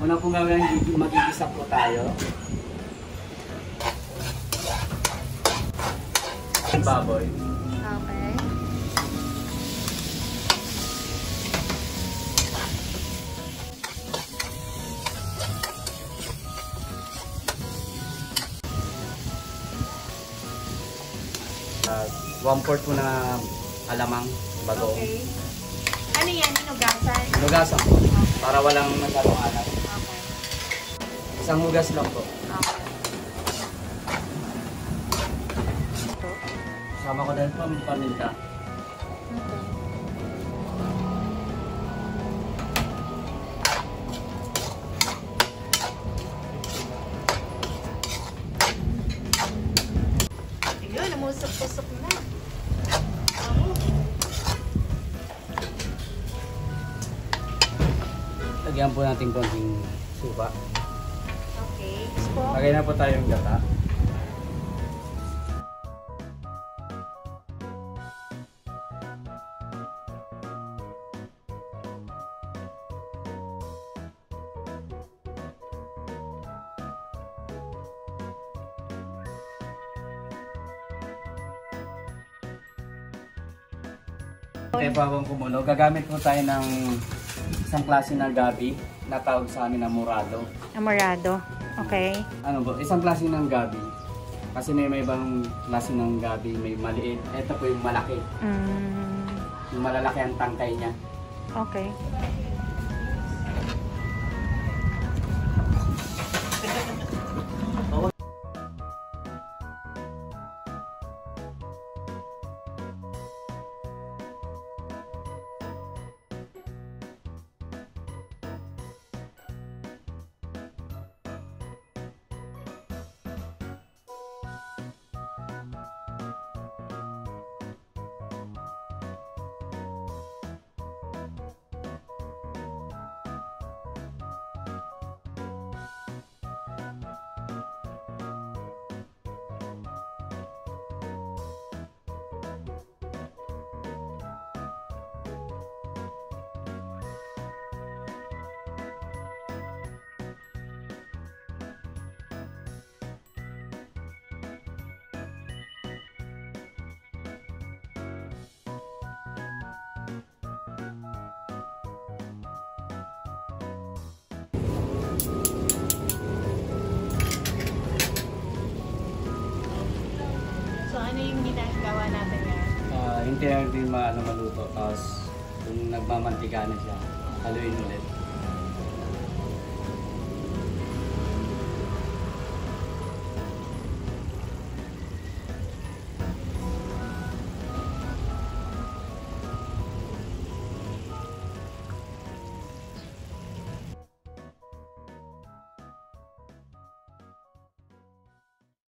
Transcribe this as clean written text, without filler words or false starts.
Una pong gagawin, magigisa po tayo. Baboy. Okay. One-fourth po na alamang bagoong. Okay. Ano yan? Hinugasan? Hinugasan po. Para walang masyadong alat. Okay. Isang hugas lang po. Okay. Sama ko dahil po ang paminta. Okay. Ayun, namusok-pusok na. Lagyan po natin konting suka. Okay. Spoon. Lagay na po tayong gata. Kaya po habang kumulo, gagamit po tayo ng isang klase ng gabi na tawag sa amin na morado. Amorado. Okay. Ano po, isang klase ng gabi. Kasi may ibang klase ng gabi, may maliit. Ito po yung malaki. Yung malalaki ang tangkay niya. Okay. So, ano yung ginagawa natin ngayon? Hintayin din maluto. Tapos kung nagmamantika na siya, haluin ulit.